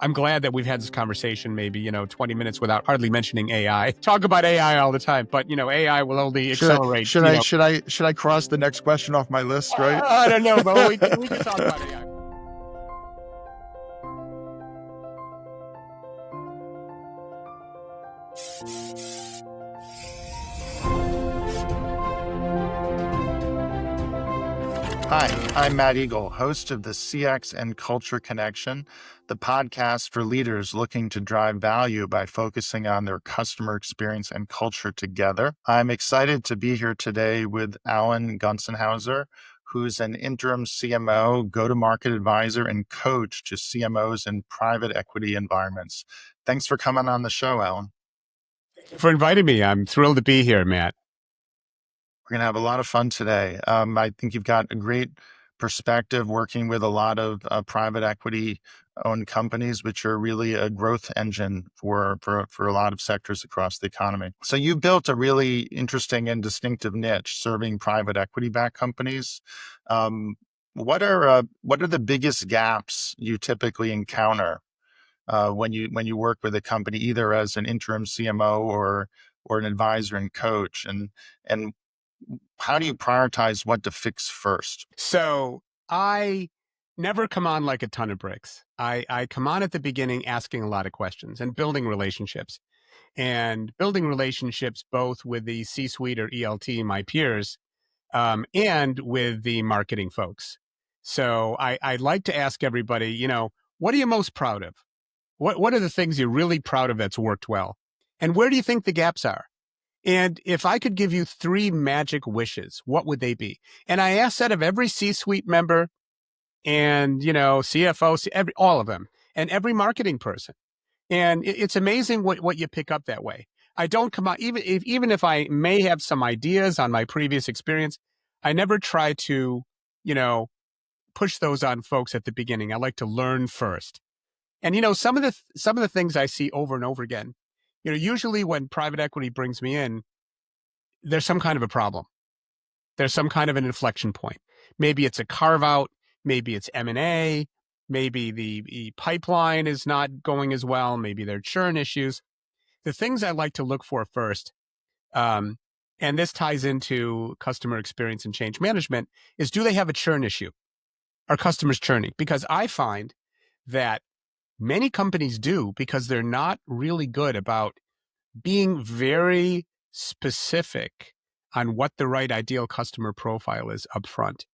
I'm glad that we've had this conversation, maybe, 20 minutes without hardly mentioning AI. Talk about AI all the time, but AI will only accelerate, Should I cross the next question off my list, right? I don't know, but we can talk about AI. Hi, I'm Matt Egol, host of the CX and Culture Connection, the podcast for leaders looking to drive value by focusing on their customer experience and culture together. I'm excited to be here today with Alan Gonsenhauser, who's an interim CMO, go-to-market advisor, and coach to CMOs in private equity environments. Thanks for coming on the show, Alan. For inviting me. I'm thrilled to be here, Matt. We're going to have a lot of fun today. I think you've got a great perspective working with a lot of private equity owned companies, which are really a growth engine for a lot of sectors across the economy. So you built a really interesting and distinctive niche serving private equity backed companies. What are the biggest gaps you typically encounter when you work with a company, either as an interim CMO or an advisor and coach, and how do you prioritize what to fix first? So I never come on like a ton of bricks. I come on at the beginning asking a lot of questions and building relationships both with the C-suite or ELT, my peers, and with the marketing folks. So I like to ask everybody, what are you most proud of? What are the things you're really proud of that's worked well? And where do you think the gaps are? And if I could give you 3 magic wishes, what would they be? And I asked that of every C-suite member and, CFO, all of them, and every marketing person. And it's amazing what you pick up that way. I don't come out, even if I may have some ideas on my previous experience, I never try to, push those on folks at the beginning. I like to learn first. And, some of the things I see over and over again, usually when private equity brings me in, there's some kind of a problem. There's some kind of an inflection point. Maybe it's a carve out, maybe it's M&A, maybe the pipeline is not going as well, maybe there are churn issues. The things I like to look for first, and this ties into customer experience and change management, is do they have a churn issue? Are customers churning? Because I find that many companies do, because they're not really good about being very specific on what the right ideal customer profile is upfront.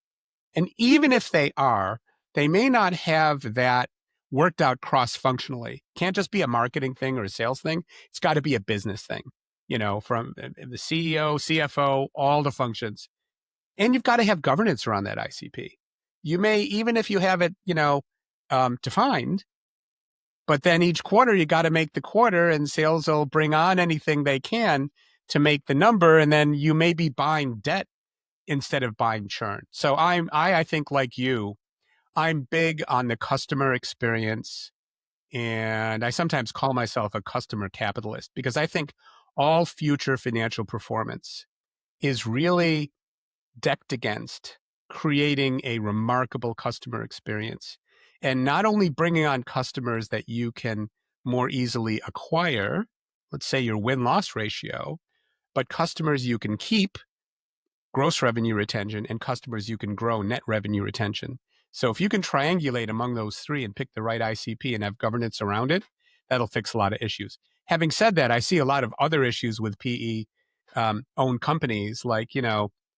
And even if they are, they may not have that worked out cross-functionally. Can't just be a marketing thing or a sales thing. It's got to be a business thing, from the CEO, CFO, all the functions. And you've got to have governance around that ICP. You may, even if you have it, defined, but then each quarter, you got to make the quarter, and sales will bring on anything they can to make the number. And then you may be buying debt instead of buying churn. So I think like you, I'm big on the customer experience. And I sometimes call myself a customer capitalist, because I think all future financial performance is really decked against creating a remarkable customer experience. And not only bringing on customers that you can more easily acquire, let's say your win-loss ratio, but customers you can keep, gross revenue retention, and customers you can grow, net revenue retention. So if you can triangulate among those 3 and pick the right ICP and have governance around it, that'll fix a lot of issues. Having said that, I see a lot of other issues with PE owned companies, like,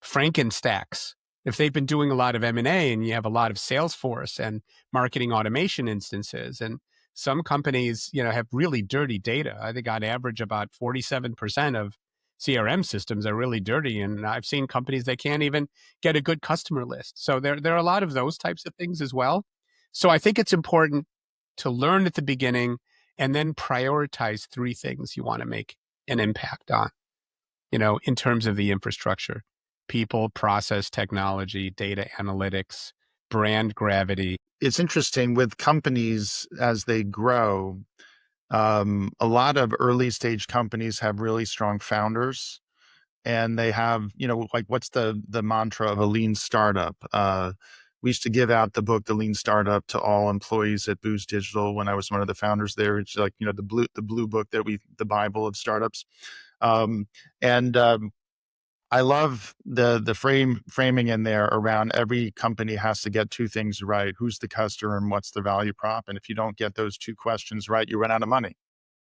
Frankenstacks. If they've been doing a lot of M&A and you have a lot of Salesforce and marketing automation instances, and some companies, have really dirty data. I think on average about 47% of CRM systems are really dirty. And I've seen companies that can't even get a good customer list. So there are a lot of those types of things as well. So I think it's important to learn at the beginning and then prioritize 3 things you want to make an impact on, in terms of the infrastructure: people, process, technology, data analytics, brand gravity. It's interesting with companies as they grow. A lot of early stage companies have really strong founders, and they have, like, what's the mantra of a lean startup? We used to give out the book, The Lean Startup, to all employees at Booz Digital when I was one of the founders there. It's like, the blue book the Bible of startups. Um, and I love the framing in there around every company has to get two things right: who's the customer and what's the value prop. And if you don't get those two questions right, you run out of money.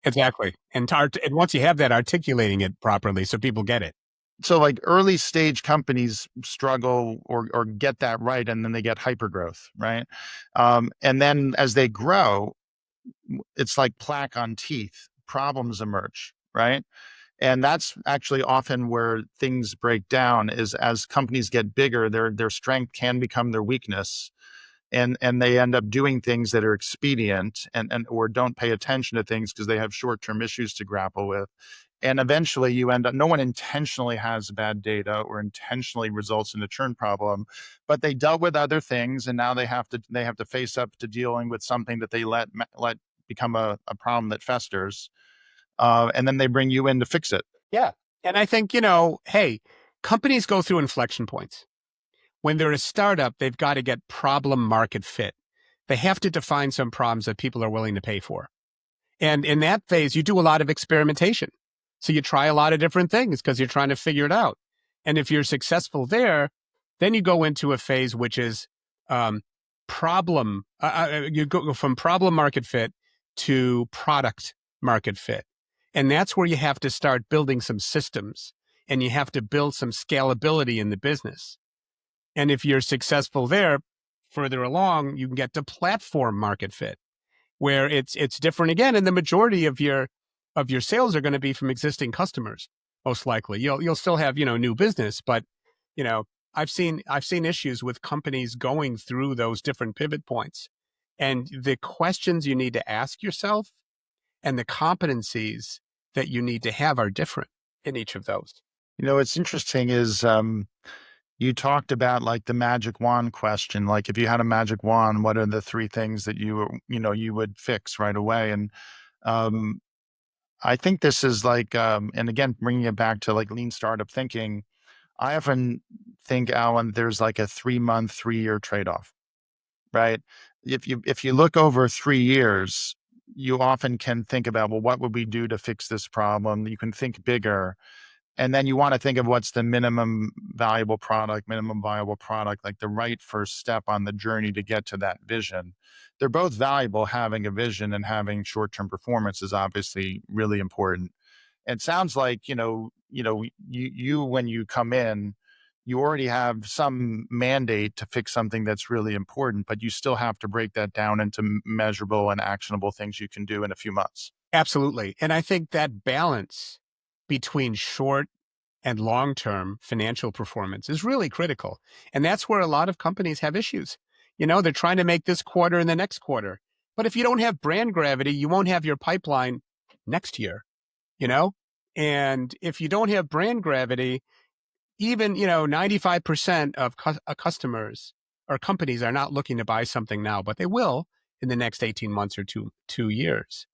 Exactly. And once you have that, articulating it properly so people get it. So like early stage companies struggle or get that right, and then they get hyper growth, right? And then as they grow, it's like plaque on teeth. Problems emerge, right? And that's actually often where things break down. Is as companies get bigger, their strength can become their weakness, and they end up doing things that are expedient, and or don't pay attention to things because they have short-term issues to grapple with. And eventually you end up, no one intentionally has bad data or intentionally results in a churn problem, but they dealt with other things, and now they have to face up to dealing with something that they let become a problem that festers, and then they bring you in to fix it. Yeah. And I think, hey, companies go through inflection points. When they're a startup, they've got to get problem market fit. They have to define some problems that people are willing to pay for. And in that phase, you do a lot of experimentation. So you try a lot of different things because you're trying to figure it out. And if you're successful there, then you go into a phase which is um, you go from problem market fit to product market fit. And that's where you have to start building some systems and you have to build some scalability in the business. And if you're successful there, further along, you can get to platform market fit where it's different again, and the majority of your sales are going to be from existing customers. Most likely, you'll still have new business, but you know I've seen issues with companies going through those different pivot points, and the questions you need to ask yourself and the competencies that you need to have are different in each of those. What's interesting is you talked about like the magic wand question. Like if you had a magic wand, what are the three things that you would fix right away? And um, I think this is like, and again, bringing it back to like lean startup thinking, I often think, Alan, there's like a 3-month, 3-year trade off, right? If you look over 3 years, you often can think about, well, what would we do to fix this problem? You can think bigger, and then you want to think of what's the minimum viable product, like the right first step on the journey to get to that vision. They're both valuable. Having a vision and having short-term performance is obviously really important. It sounds like, you when you come in, you already have some mandate to fix something that's really important, but you still have to break that down into measurable and actionable things you can do in a few months. Absolutely, and I think that balance between short and long-term financial performance is really critical. And that's where a lot of companies have issues. They're trying to make this quarter and the next quarter. But if you don't have brand gravity, you won't have your pipeline next year, you know? And if you don't have brand gravity, even, 95% of customers or companies are not looking to buy something now, but they will in the next 18 months or 2 years.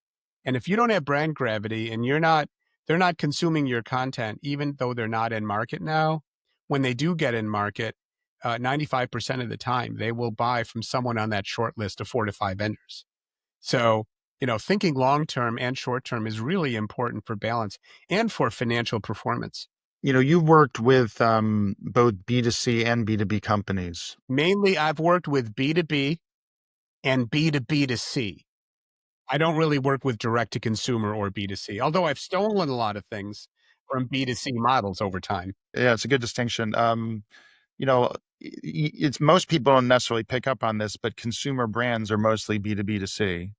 And if you don't have brand gravity and they're not consuming your content, even though they're not in market now, when they do get in market, 95% of the time they will buy from someone on that short list of 4 to 5 vendors. So, thinking long term and short term is really important for balance and for financial performance. You've worked with both B2C and B2B companies. Mainly, I've worked with B2B and B2B2C. I don't really work with direct to consumer or B2C, although I've stolen a lot of things from B2C models over time. Yeah, it's a good distinction. You know, it's most people don't necessarily pick up on this, but consumer brands are mostly B2B2C.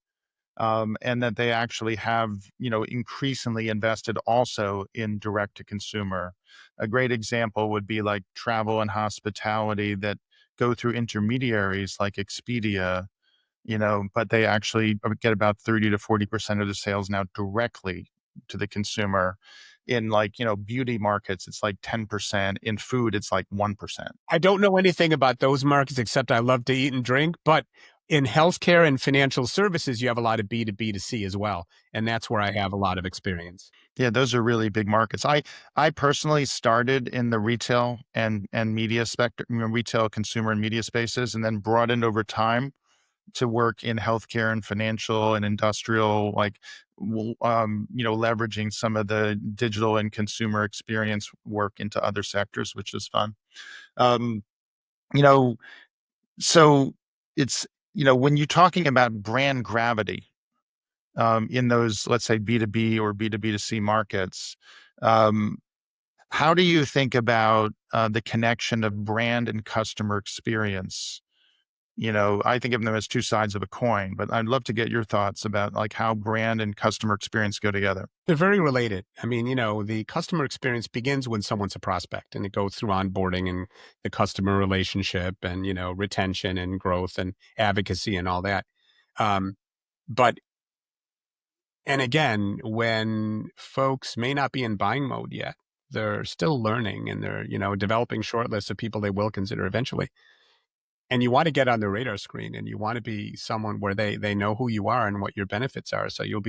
And that they actually have, increasingly invested also in direct to consumer. A great example would be like travel and hospitality that go through intermediaries like Expedia, but they actually get about 30 to 40% of the sales now directly to the consumer. In like, beauty markets, it's like 10%. In food, it's like 1%. I don't know anything about those markets except I love to eat and drink, but In healthcare and financial services, you have a lot of B2B to C as well, and that's where I have a lot of experience. Yeah, those are really big markets. I personally started in the retail and media spectrum, retail, consumer, and media spaces, and then broadened over time to work in healthcare and financial and industrial, like leveraging some of the digital and consumer experience work into other sectors, which is fun. Um, you know, so it's when you're talking about brand gravity in those, let's say, B2B or B2B2C markets. Um, how do you think about the connection of brand and customer experience? I think of them as two sides of a coin, but I'd love to get your thoughts about like how brand and customer experience go together. They're very related. I mean, the customer experience begins when someone's a prospect and it goes through onboarding and the customer relationship and, retention and growth and advocacy and all that. Um, but, and again, when folks may not be in buying mode yet, they're still learning and they're, developing short lists of people they will consider eventually. And you want to get on the radar screen and you want to be someone where they know who you are and what your benefits are. So you'll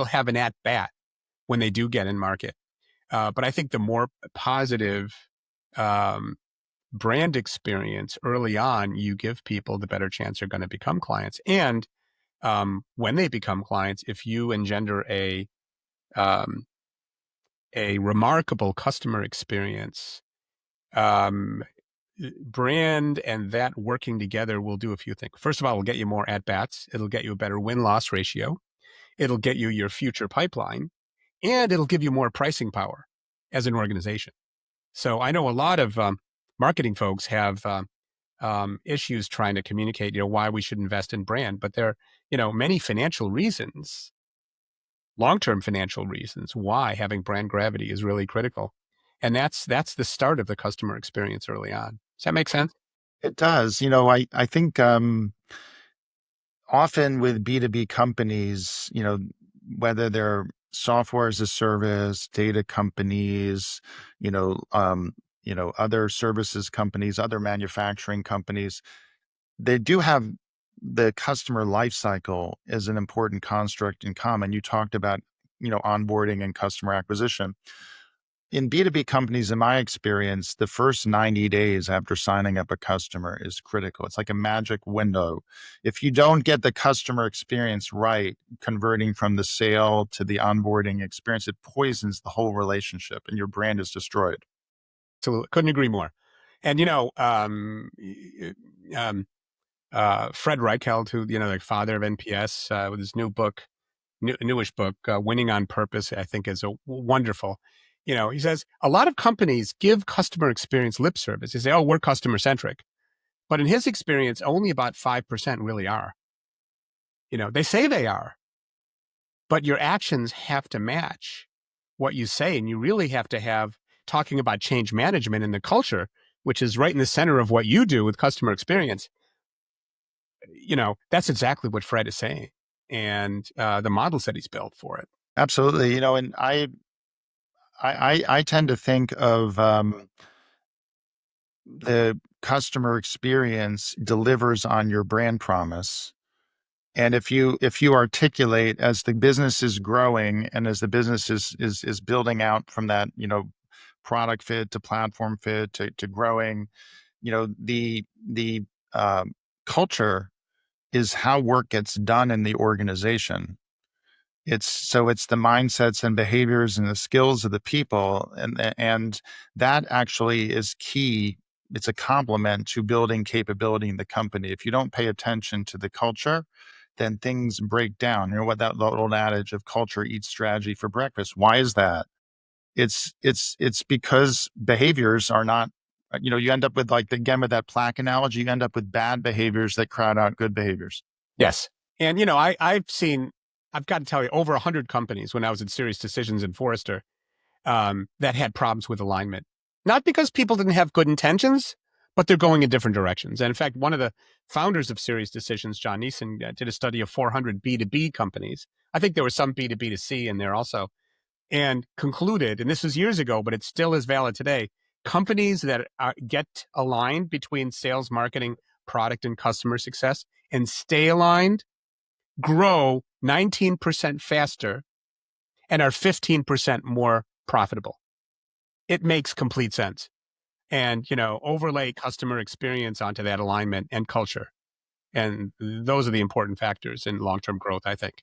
have an at bat when they do get in market. But I think the more positive um, brand experience early on you give people, the better chance they're going to become clients. And when they become clients, if you engender um, a remarkable customer experience, um, brand and that working together will do a few things. First of all, it'll get you more at bats. It'll get you a better win loss ratio. It'll get you your future pipeline, and it'll give you more pricing power as an organization. So I know a lot of marketing folks have issues trying to communicate, why we should invest in brand, but there are, many financial reasons, long-term financial reasons why having brand gravity is really critical. And that's the start of the customer experience early on. Does that make sense? It does. I think often with B2B companies, whether they're software as a service, data companies, other services companies, other manufacturing companies, they do have the customer life cycle as an important construct in common. You talked about, onboarding and customer acquisition. In B2B companies, in my experience, the first 90 days after signing up a customer is critical. It's like a magic window. If you don't get the customer experience right, converting from the sale to the onboarding experience, it poisons the whole relationship and your brand is destroyed. Absolutely. Couldn't agree more. And, Fred Reichheld, who, the father of NPS, with his newish book, Winning on Purpose, I think is a wonderful. He says a lot of companies give customer experience lip service. They say, oh, we're customer centric. But in his experience, only about 5% really are. They say they are, but your actions have to match what you say. And you really have to have talking about change management in the culture, which is right in the center of what you do with customer experience. That's exactly what Fred is saying. And the models that he's built for it. Absolutely. And I tend to think of the customer experience delivers on your brand promise. And if you articulate as the business is growing and as the business is building out from that, product fit to platform fit to growing, the culture is how work gets done in the organization. It's the mindsets and behaviors and the skills of the people, and that actually is key. It's a complement to building capability in the company. If you don't pay attention to the culture, then things break down. What that old adage of culture eats strategy for breakfast. Why is that? It's because behaviors are not. You end up with like again with that plaque analogy. You end up with bad behaviors that crowd out good behaviors. Yes. And, I've got to tell you, over 100 companies when I was at Serious Decisions in Forrester that had problems with alignment. Not because people didn't have good intentions, but they're going in different directions. And in fact, one of the founders of Serious Decisions, John Neeson, did a study of 400 B2B companies. I think there was some B2B to C in there also, and concluded, and this was years ago, but it still is valid today, companies that get aligned between sales, marketing, product and customer success and stay aligned, grow 19% faster and are 15% more profitable. It makes complete sense. And, overlay customer experience onto that alignment and culture. And those are the important factors in long-term growth, I think.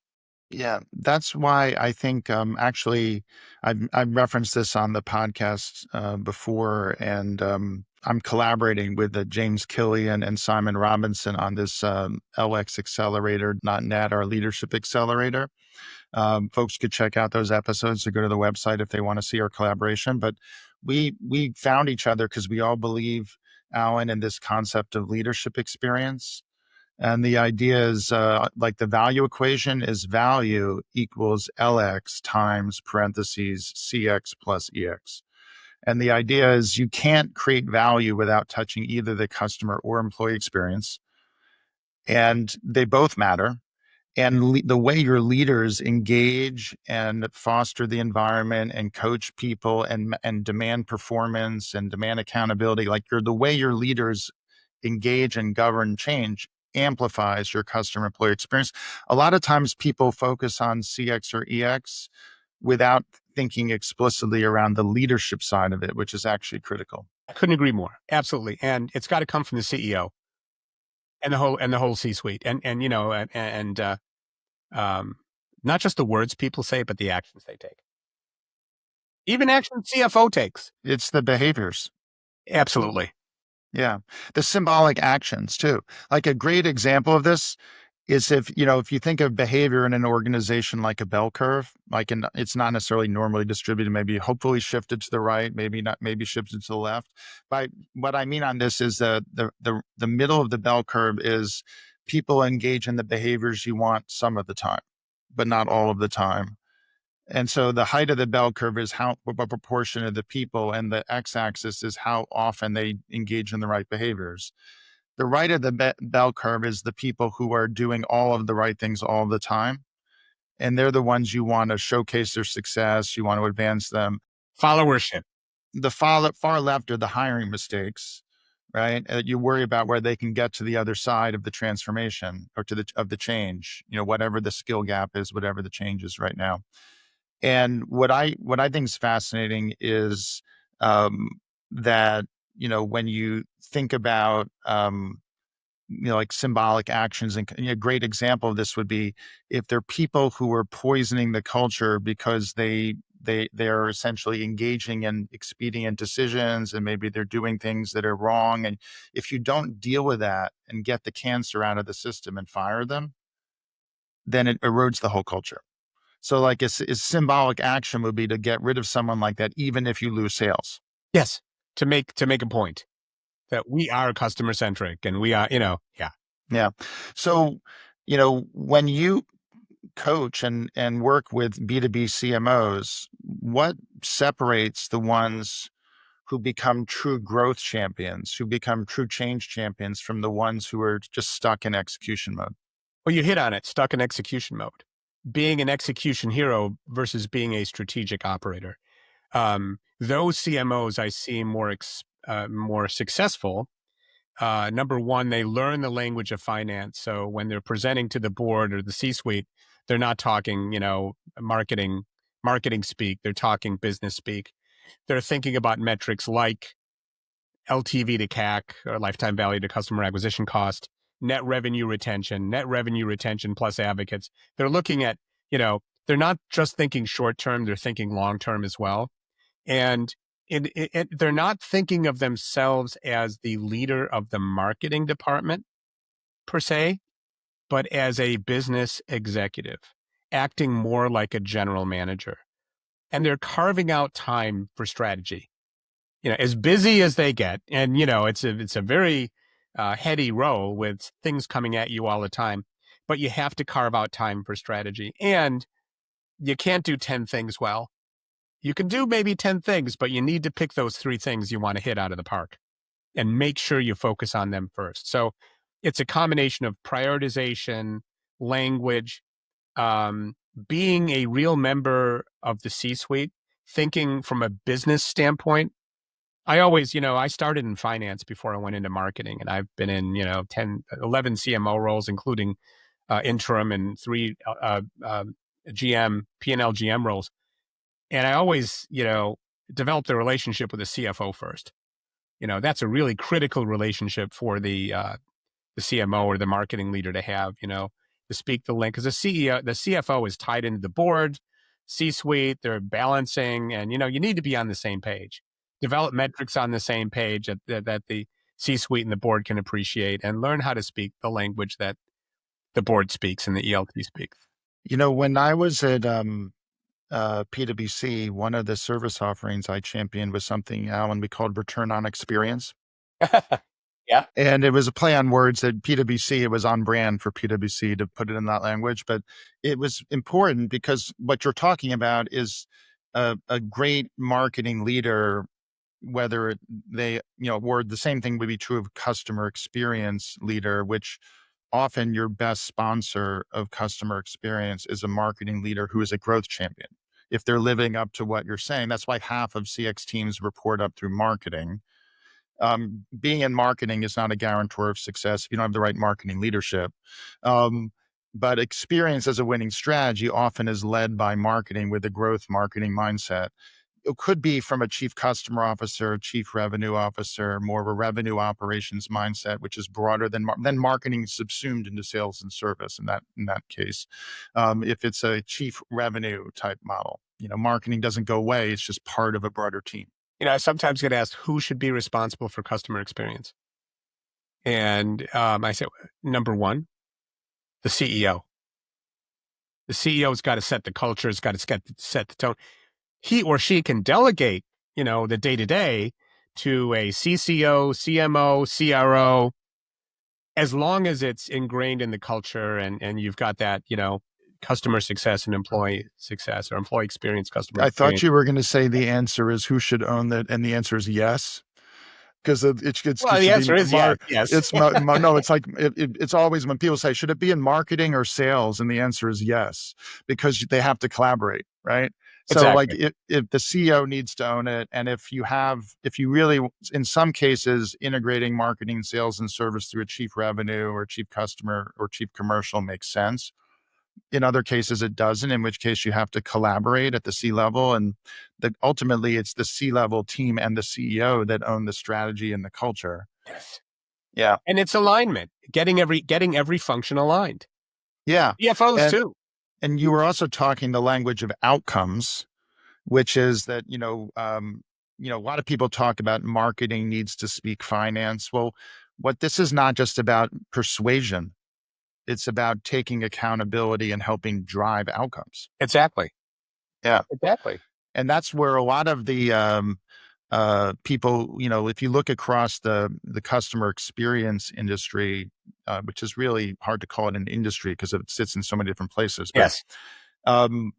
Yeah, that's why I think actually I've referenced this on the podcast before, and I'm collaborating with James Killian and Simon Robinson on this LX Accelerator.net, our leadership accelerator. Folks could check out those episodes or go to the website if they want to see our collaboration. But we found each other because we all believe, Alan, in this concept of leadership experience. And the idea is like the value equation is value equals LX times parentheses CX plus EX. And the idea is you can't create value without touching either the customer or employee experience. And they both matter. And the way your leaders engage and foster the environment and coach people and demand performance and demand accountability, like the way your leaders engage and govern change amplifies your customer employee experience. A lot of times people focus on CX or EX without thinking explicitly around the leadership side of it, which is actually critical. I couldn't agree more. Absolutely. And it's got to come from the CEO and the whole C-suite. And um, not just the words people say, but the actions they take. Even action CFO takes. It's the behaviors. Absolutely. Yeah. The symbolic actions too. Like a great example of this is if you think of behavior in an organization like a bell curve, it's not necessarily normally distributed, maybe hopefully shifted to the right, maybe not, maybe shifted to the left. But what I mean on this is the middle of the bell curve is people engage in the behaviors you want some of the time, but not all of the time. And so the height of the bell curve is what proportion of the people, and the x-axis is how often they engage in the right behaviors. The right of the bell curve is the people who are doing all of the right things all the time. And they're the ones you want to showcase their success. You want to advance them. Followership. The far left are the hiring mistakes, right? You worry about where they can get to the other side of the transformation or of the change, whatever the skill gap is, whatever the change is right now. And what I think is fascinating is um, that when you think about like symbolic actions, and a great example of this would be if there are people who are poisoning the culture because they're essentially engaging in expedient decisions, and maybe they're doing things that are wrong, and if you don't deal with that and get the cancer out of the system and fire them, then it erodes the whole culture. So like a symbolic action would be to get rid of someone like that, even if you lose sales. Yes. To make a point that we are customer centric and we are, yeah. Yeah. So, when you coach and work with B2B CMOs, what separates the ones who become true growth champions, who become true change champions from the ones who are just stuck in execution mode? Well, you hit on it, stuck in execution mode. Being an execution hero versus being a strategic operator. Those CMOs I see more successful. Number one, they learn the language of finance. So when they're presenting to the board or the C-suite, they're not talking, marketing speak. They're talking business speak. They're thinking about metrics like LTV to CAC, or lifetime value to customer acquisition cost, net revenue retention plus advocates. They're looking at, they're not just thinking short term, they're thinking long term as well. And they're not thinking of themselves as the leader of the marketing department per se, but as a business executive, acting more like a general manager. And they're carving out time for strategy. As busy as they get, and it's a very heady role with things coming at you all the time, but you have to carve out time for strategy. And you can't do 10 things well. You can do maybe 10 things, but you need to pick those 3 things you want to hit out of the park and make sure you focus on them first. So it's a combination of prioritization, language, being a real member of the C-suite, thinking from a business standpoint, I always, I started in finance before I went into marketing, and I've been in, 10, 11 CMO roles, including interim and three GM, P&L GM roles. And I always, developed a relationship with the CFO first. That's a really critical relationship for the CMO or the marketing leader to have, to speak the link. Because the CFO is tied into the board, C-suite, they're balancing, and you need to be on the same page. Develop metrics on the same page that the C-suite and the board can appreciate, and learn how to speak the language that the board speaks and the ELT speaks. When I was at PwC, one of the service offerings I championed was something, Alan, we called return on experience. Yeah. And it was a play on words that PwC, it was on brand for PwC to put it in that language. But it was important because what you're talking about is a great marketing leader, whether they, or the same thing would be true of customer experience leader, which often your best sponsor of customer experience is a marketing leader who is a growth champion. If they're living up to what you're saying, that's why half of CX teams report up through marketing. Being in marketing is not a guarantor of success if you don't have the right marketing leadership. Um, but experience as a winning strategy often is led by marketing with a growth marketing mindset. It could be from a chief customer officer, chief revenue officer, more of a revenue operations mindset, which is broader than then marketing subsumed into sales and service. In that case, if it's a chief revenue type model, marketing doesn't go away; it's just part of a broader team. I sometimes get asked who should be responsible for customer experience. And I say, number one, the CEO. The CEO's got to set the culture, it's got to set the tone. He or she can delegate, the day to day to a CCO, CMO, CRO, as long as it's ingrained in the culture and you've got that, customer success and employee success or employee experience, customer I thought experience. you were going to say the answer is who should own that, and the answer is yes. Because it Well, the should be answer is yes, yes. no, it's like it's always when people say, should it be in marketing or sales? And the answer is yes, because they have to collaborate, right? So like Exactly. if the CEO needs to own it, and if you really, in some cases, integrating marketing, sales, and service through a chief revenue or chief customer or chief commercial makes sense. In other cases, it doesn't, in which case you have to collaborate at the C level. And ultimately, it's the C level team and the CEO that own the strategy and the culture. Yes. Yeah. And it's alignment, getting every function aligned. Yeah. CFOs And, too. and you were also talking the language of outcomes, which is that, a lot of people talk about marketing needs to speak finance. Well, what this is not just about persuasion, it's about taking accountability and helping drive outcomes. Exactly. Yeah. Exactly. And that's where a lot of the people, if you look across the customer experience industry, which is really hard to call it an industry because it sits in so many different places, but Yes. um,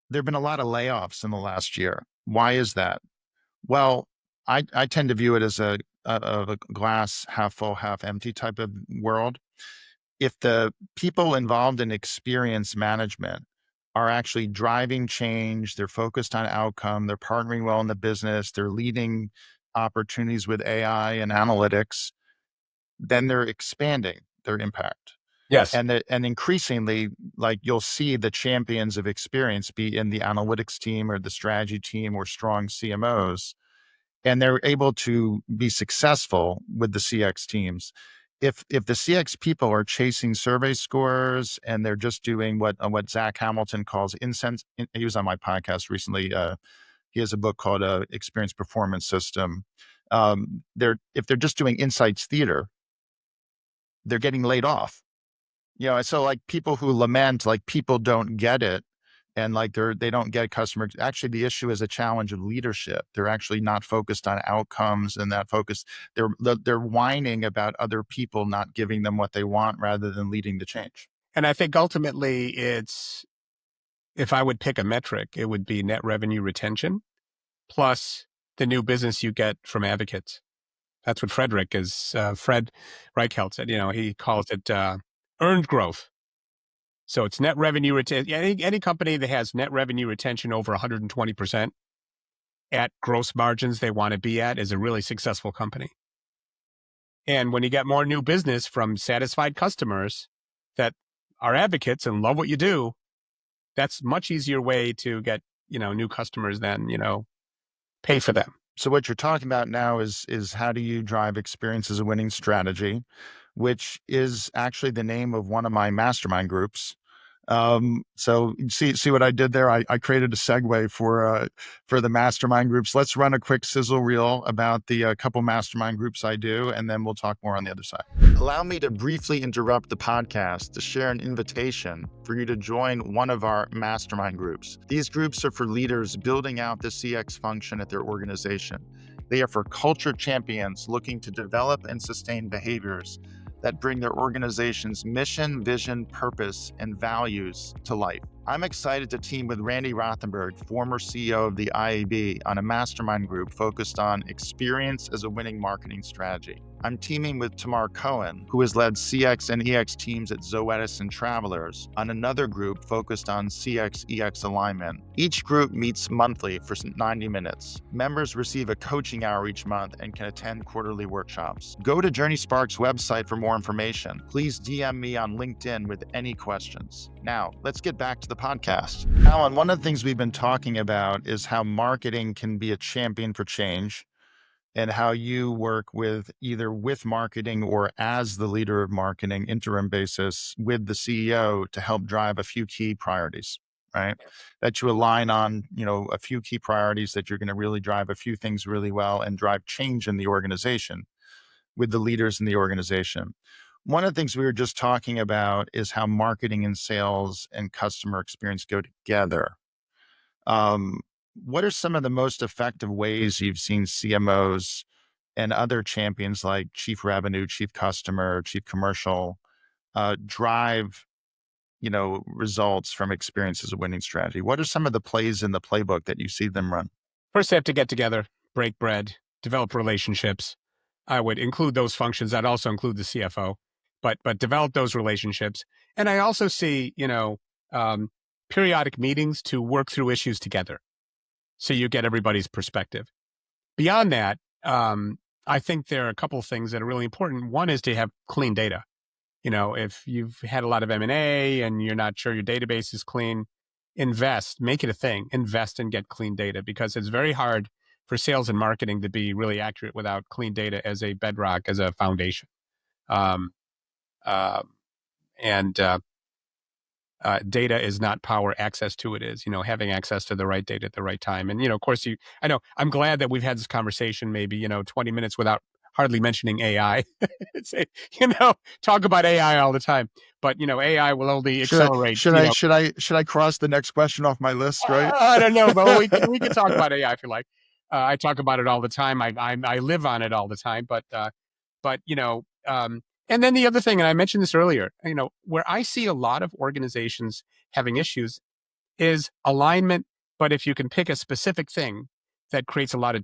there have been a lot of layoffs in the last year. Why is that? Well, I tend to view it as a glass half full, half empty type of world. If the people involved in experience management are actually driving change, they're focused on outcome, they're partnering well in the business, they're leading opportunities with AI and analytics, then they're expanding their impact. Yes. And increasingly, like you'll see the champions of experience be in the analytics team or the strategy team or strong CMOs, and they're able to be successful with the CX teams. If the CX people are chasing survey scores and they're just doing what Zach Hamilton calls incense, he was on my podcast recently. He has a book called Experience Performance System. If they're just doing insights theater, they're getting laid off. And so like people who lament, like people don't get it, and like they don't get customers. Actually, the issue is a challenge of leadership. They're actually not focused on outcomes and that focus. They're whining about other people not giving them what they want rather than leading the change. And I think ultimately if I would pick a metric, it would be net revenue retention plus the new business you get from advocates. That's what Fred Reichelt said. He calls it earned growth. So it's net revenue retention. Any company that has net revenue retention over 120%, at gross margins they want to be at is a really successful company. And when you get more new business from satisfied customers that are advocates and love what you do, that's much easier way to get, new customers than, pay for them. So what you're talking about now is how do you drive experience as a winning strategy, which is actually the name of one of my mastermind groups. So you see what I did there? I created a segue for the mastermind groups. Let's run a quick sizzle reel about the couple mastermind groups I do, and then we'll talk more on the other side. Allow me to briefly interrupt the podcast to share an invitation for you to join one of our mastermind groups. These groups are for leaders building out the CX function at their organization. They are for culture champions looking to develop and sustain behaviors that bring their organization's mission, vision, purpose, and values to life. I'm excited to team with Randy Rothenberg, former CEO of the IAB, on a mastermind group focused on experience as a winning marketing strategy. I'm teaming with Tamar Cohen, who has led CX and EX teams at Zoetis and Travelers, on another group focused on CX EX alignment. Each group meets monthly for 90 minutes. Members receive a coaching hour each month and can attend quarterly workshops. Go to JourneySpark's website for more information. Please DM me on LinkedIn with any questions. Now, let's get back to the podcast. Alan, one of the things we've been talking about is how marketing can be a champion for change, and how you work with either with marketing or as the leader of marketing, interim basis, with the CEO to help drive a few key priorities, right? That you align on, a few key priorities that you're going to really drive a few things really well and drive change in the organization with the leaders in the organization. One of the things we were just talking about is how marketing and sales and customer experience go together. What are some of the most effective ways you've seen CMOs and other champions like chief revenue, chief customer, chief commercial drive, results from experience as a winning strategy? What are some of the plays in the playbook that you see them run? First, they have to get together, break bread, develop relationships. I would include those functions. I'd also include the CFO, but develop those relationships. And I also see, periodic meetings to work through issues together, so you get everybody's perspective. Beyond that, I think there are a couple of things that are really important. One is to have clean data. If you've had a lot of M&A and you're not sure your database is clean, make it a thing, invest and get clean data, because it's very hard for sales and marketing to be really accurate without clean data as a bedrock, as a foundation. Um, uh, and Data is not power, access to it is, having access to the right data at the right time. And, of course, I know I'm glad that we've had this conversation, maybe, 20 minutes without hardly mentioning AI. Say, talk about AI all the time, but, AI will only accelerate, Should I cross the next question off my list, right? I don't know, but we can talk about AI if you like. I talk about it all the time. I live on it all the time, but and then the other thing, and I mentioned this earlier, where I see a lot of organizations having issues is alignment. But if you can pick a specific thing that creates a lot of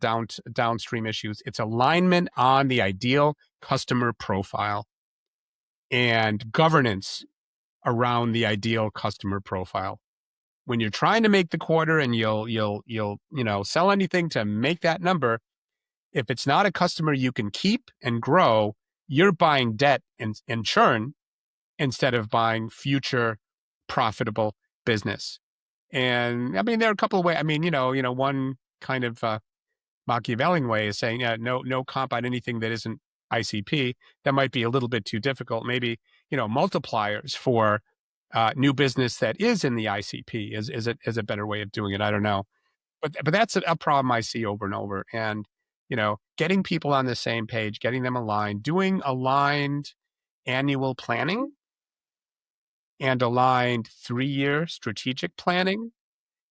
downstream issues, it's alignment on the ideal customer profile and governance around the ideal customer profile. When you're trying to make the quarter and you'll sell anything to make that number, if it's not a customer you can keep and grow, you're buying debt and churn instead of buying future profitable business. And I mean, there are a couple of ways. I mean, one kind of Machiavellian way is saying no comp on anything that isn't ICP. That might be a little bit too difficult. Maybe multipliers for new business that is in the ICP is a better way of doing it. I don't know, but that's a problem I see over and over. And getting people on the same page, getting them aligned, doing aligned annual planning and aligned 3-year strategic planning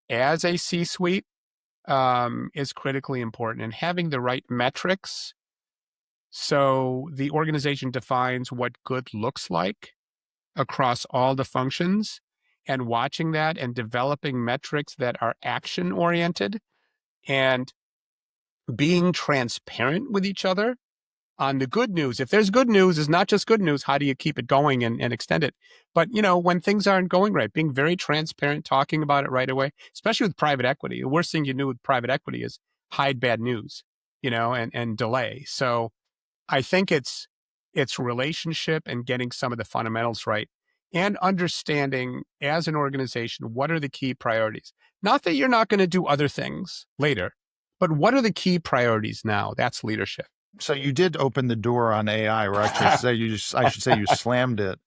as a C-suite is critically important, and having the right metrics so the organization defines what good looks like across all the functions, and watching that and developing metrics that are action oriented and being transparent with each other on the good news. If there's good news, it's not just good news. How do you keep it going and extend it? But, when things aren't going right, being very transparent, talking about it right away, especially with private equity. The worst thing you do with private equity is hide bad news, and delay. So I think it's relationship and getting some of the fundamentals right and understanding as an organization what are the key priorities. Not that you're not going to do other things later, but what are the key priorities now? That's leadership. So you did open the door on AI, or actually say I should say you slammed it.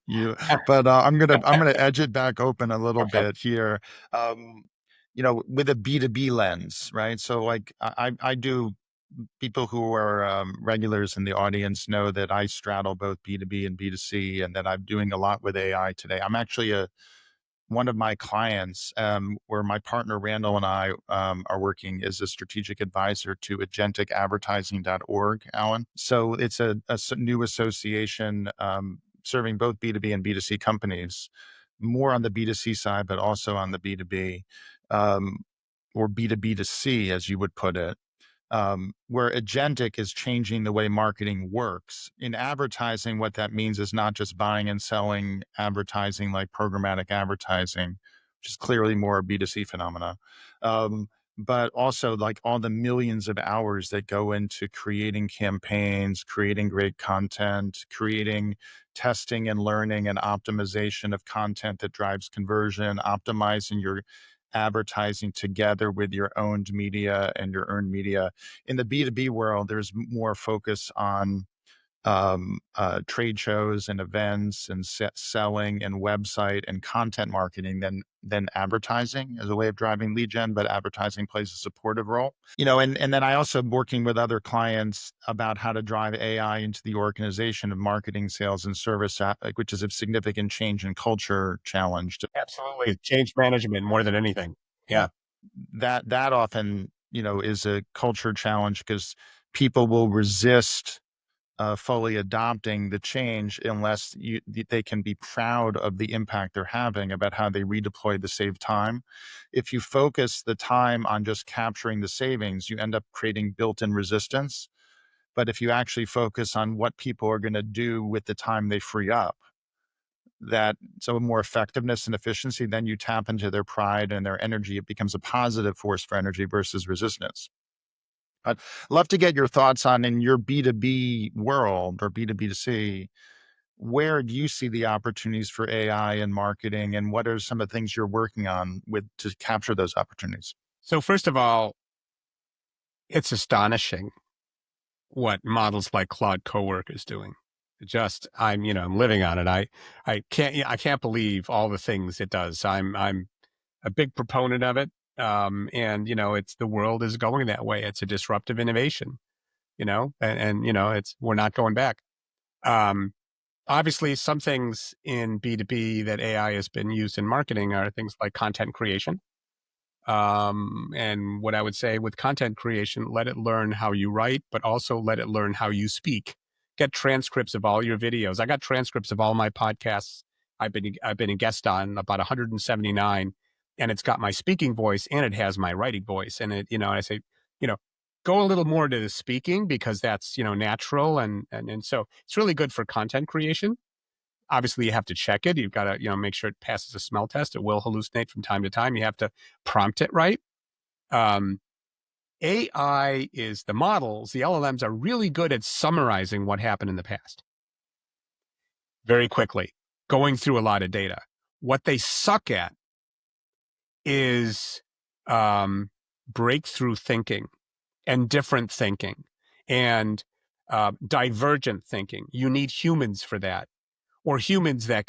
But I'm gonna edge it back open a little Okay. bit here. Um, with a B2B lens, right? So like I do people who are regulars in the audience know that I straddle both B2B and B2C, and that I'm doing a lot with AI today. I'm actually one of my clients, where my partner Randall and I are working, is a strategic advisor to agenticadvertising.org, Alan. So it's a new association serving both B2B and B2C companies, more on the B2C side, but also on the B2B, um, or B2B to C, as you would put it, where agentic is changing the way marketing works. In advertising, what that means is not just buying and selling advertising like programmatic advertising, which is clearly more a B2C phenomena, um, but also like all the millions of hours that go into creating campaigns, creating great content, creating testing and learning and optimization of content that drives conversion, optimizing your advertising together with your owned media and your earned media. In the B2B world, there's more focus on trade shows and events and selling and website and content marketing than advertising as a way of driving lead gen, but advertising plays a supportive role. And then I also am working with other clients about how to drive AI into the organization of marketing, sales, and service, which is a significant change in culture challenge. Absolutely. Change management more than anything. Yeah. That often, is a culture challenge because people will resist fully adopting the change unless they can be proud of the impact they're having about how they redeploy the saved time. If you focus the time on just capturing the savings, you end up creating built-in resistance. But if you actually focus on what people are going to do with the time they free up, so more effectiveness and efficiency, then you tap into their pride and their energy. It becomes a positive force for energy versus resistance. I'd love to get your thoughts on, in your B2B world or B2B to C, where do you see the opportunities for AI in marketing, and what are some of the things you're working on with to capture those opportunities? So first of all, it's astonishing what models like Claude Cowork is doing. I'm living on it. I can't believe all the things it does. I'm a big proponent of it. And it's the world is going that way. It's a disruptive innovation, and it's we're not going back. Um, Obviously, some things in B2B that AI has been used in marketing are things like content creation. And what I would say with content creation, let it learn how you write, but also let it learn how you speak. Get transcripts of all your videos. I got transcripts of all my podcasts. I've been a guest on about 179, and it's got my speaking voice and it has my writing voice. And I say, you know, go a little more to the speaking because that's natural, and so it's really good for content creation. Obviously, you have to check it. You've got to, make sure it passes a smell test. It will hallucinate from time to time. You have to prompt it right. Um, AI is the models, the LLMs are really good at summarizing what happened in the past very quickly, going through a lot of data. What they suck at is breakthrough thinking and different thinking and divergent thinking. You need humans for that, or humans um,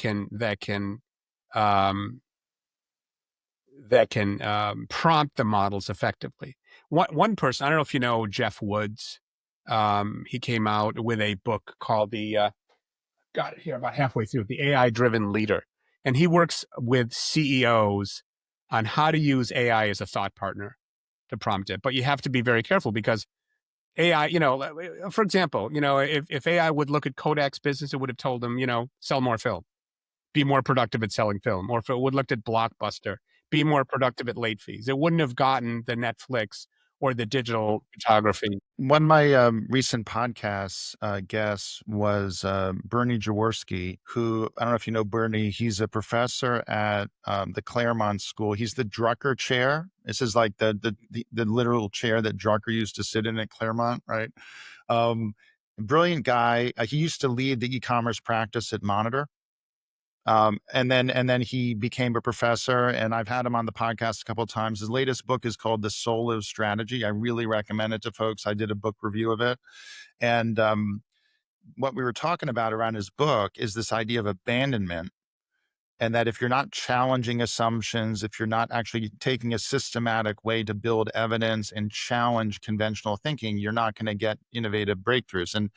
that can prompt the models effectively. One person, I don't know if you know Jeff Woods. He came out with a book called got it here about halfway through, the AI Driven Leader, and he works with CEOs on how to use AI as a thought partner to prompt it. But you have to be very careful because AI, for example, if AI would look at Kodak's business, it would have told them, sell more film, be more productive at selling film. Or if it would looked at Blockbuster, be more productive at late fees. It wouldn't have gotten the Netflix or the digital photography. One of my recent podcast guests was Bernie Jaworski, who I don't know if you know Bernie. He's a professor at the Claremont School. He's the Drucker Chair. This is like the literal chair that Drucker used to sit in at Claremont, right? Um, Brilliant guy. He used to lead the e-commerce practice at Monitor. And then he became a professor, and I've had him on the podcast a couple of times. His latest book is called The Soul of Strategy. I really recommend it to folks. I did a book review of it. And what we were talking about around his book is this idea of abandonment. And that if you're not challenging assumptions, if you're not actually taking a systematic way to build evidence and challenge conventional thinking, you're not going to get innovative breakthroughs. And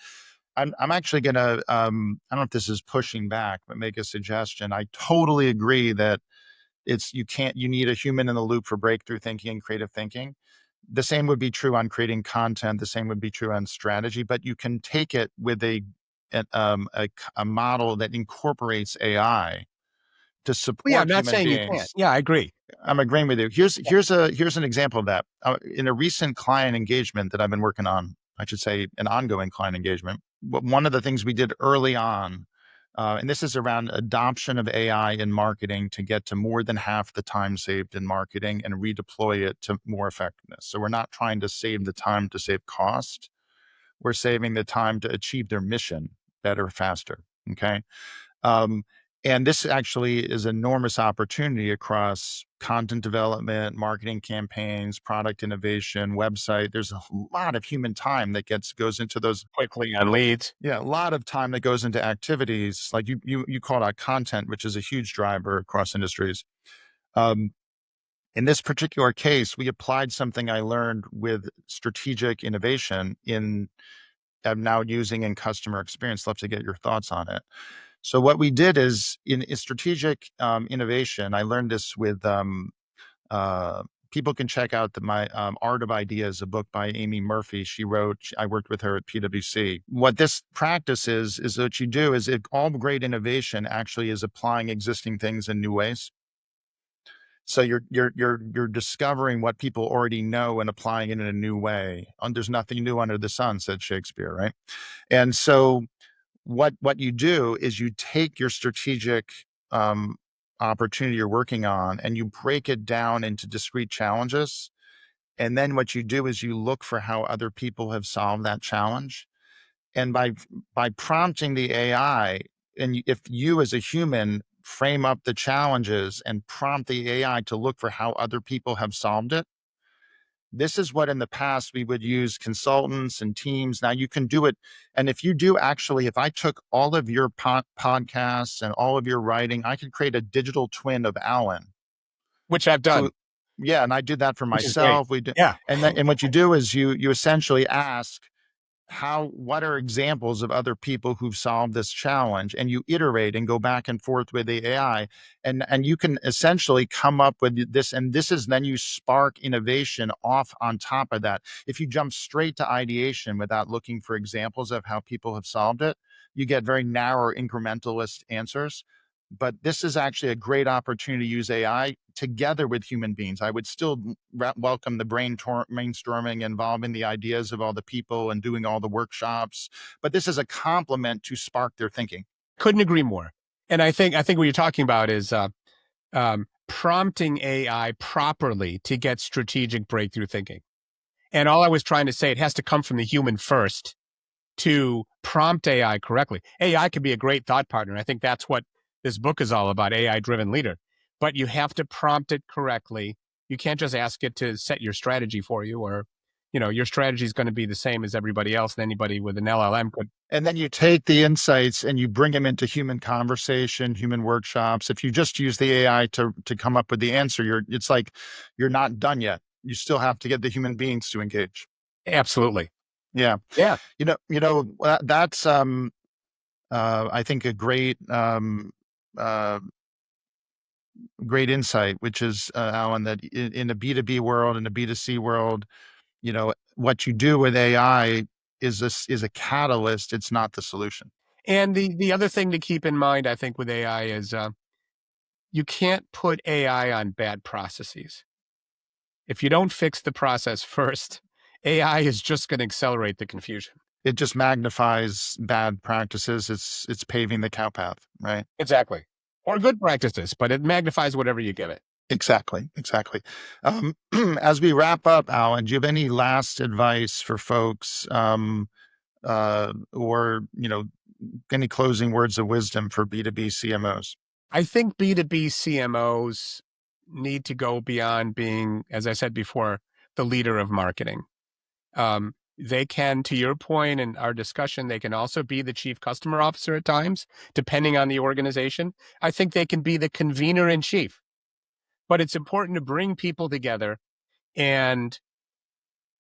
I'm actually gonna, I don't know if this is pushing back, but make a suggestion. I totally agree that you need a human in the loop for breakthrough thinking and creative thinking. The same would be true on creating content. The same would be true on strategy, but you can take it with a model that incorporates AI to Well, yeah, I'm support not human saying you can't. beings. Yeah, I agree. I'm agreeing with you. Here's an example of that. In a recent client engagement that I've been working on, I should say an ongoing client engagement. One of the things we did early on, and this is around adoption of AI in marketing to get to more than half the time saved in marketing and redeploy it to more effectiveness. So we're not trying to save the time to save cost. We're saving the time to achieve their mission better, faster. Okay. Um, and this actually is enormous opportunity across content development, marketing campaigns, product innovation, website. There's a lot of human time that goes into those. Quickly on leads. Yeah, a lot of time that goes into activities like you call out content, which is a huge driver across industries. Um, in this particular case, we applied something I learned with strategic innovation in I'm now using in customer experience. Love to get your thoughts on it. So what we did is in strategic innovation, I learned this with uh, people can check out my Art of Ideas, a book by Amy Murphy. She wrote. I worked with her at PwC. What this practice is what you do is all great innovation actually is applying existing things in new ways. So you're discovering what people already know and applying it in a new way. And there's nothing new under the sun, said Shakespeare, right? And so what you do is you take your strategic um, opportunity you're working on and you break it down into discrete challenges. And then what you do is you look for how other people have solved that challenge. And by prompting the AI, if you as a human frame up the challenges and prompt the AI to look for how other people have solved it, this is what in the past we would use consultants and teams. Now you can do it. And if you do actually, if I took all of your podcasts and all of your writing, I could create a digital twin of Alan Which I've done, who, yeah, and I did that for which is great. myself. We do, Yeah. and what you do is you essentially ask what are examples of other people who've solved this challenge, and you iterate and go back and forth with the AI, and you can essentially come up with this, and this is then you spark innovation off on top of that. If you jump straight to ideation without looking for examples of how people have solved it, you get very narrow incrementalist answers. But this is actually a great opportunity to use AI together with human beings. I would still welcome the brainstorming, involving the ideas of all the people and doing all the workshops. But this is a complement to spark their thinking. Couldn't agree more. And I think what you're talking about is prompting AI properly to get strategic breakthrough thinking. And all I was trying to say, it has to come from the human first to prompt AI correctly. AI could be a great thought partner. I think that's what this book is all about, AI driven leader. But you have to prompt it correctly. You can't just ask it to set your strategy for you, or your strategy is going to be the same as everybody else, and anybody with an LLM could. And then you take the insights and you bring them into human conversation, human workshops. If you just use the AI to come up with the answer, it's like you're not done yet. You still have to get the human beings to engage. Absolutely. Yeah. Yeah. That's I think a uh, great insight, which is Alan, that in the B2B world and the B2C world, what you do with AI is a catalyst. It's not the solution. And the other thing to keep in mind, I think, with AI is you can't put AI on bad processes. If you don't fix the process first, AI is just going to accelerate the confusion. It just magnifies bad practices. It's paving the cowpath, right? Exactly. Or good practices, but it magnifies whatever you give it. Exactly, exactly. As we wrap up, Alan, do you have any last advice for folks, or any closing words of wisdom for B2B CMOs? I think B2B CMOs need to go beyond being, as I said before, the leader of marketing. They can, to your point in our discussion, they can also be the chief customer officer at times, depending on the organization. I think they can be the convener in chief, but it's important to bring people together and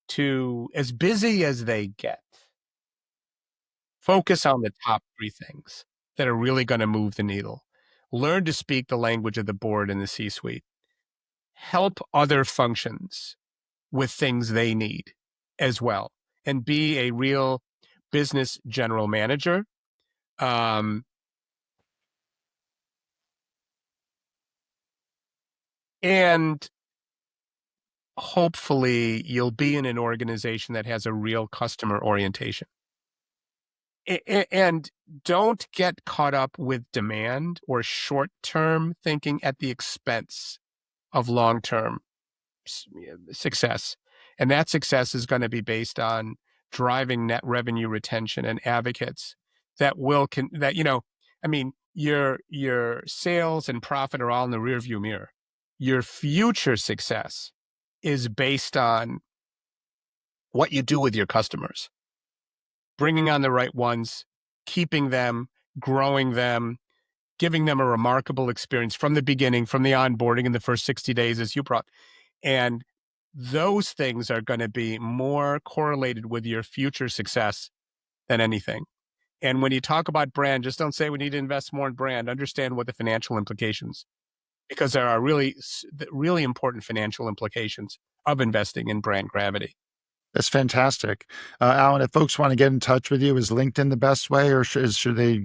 to, as busy as they get, focus on the top three things that are really going to move the needle. Learn to speak the language of the board and the C-suite. Help other functions with things they need as well, and be a real business general manager. Um, and hopefully you'll be in an organization that has a real customer orientation. And don't get caught up with demand or short-term thinking at the expense of long-term success. And that success is going to be based on driving net revenue retention and advocates that will your sales and profit are all in the rearview mirror. Your future success is based on what you do with your customers, bringing on the right ones, keeping them, growing them, giving them a remarkable experience from the beginning, from the onboarding in the first 60 days, as you brought. And those things are going to be more correlated with your future success than anything. And when you talk about brand, just don't say we need to invest more in brand. Understand what the financial implications, because there are really, really important financial implications of investing in brand gravity. That's fantastic. Alan, if folks want to get in touch with you, is LinkedIn the best way, or should they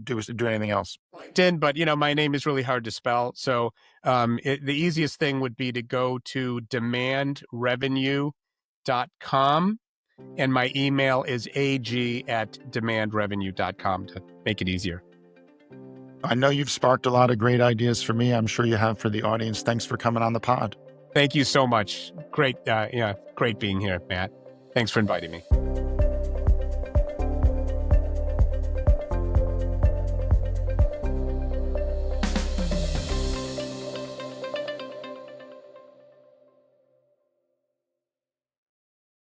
do anything else? LinkedIn, but my name is really hard to spell. So the easiest thing would be to go to demandrevenue.com. And my email is ag@demandrevenue.com to make it easier. I know you've sparked a lot of great ideas for me. I'm sure you have for the audience. Thanks for coming on the pod. Thank you so much. Great. Great being here, Matt. Thanks for inviting me.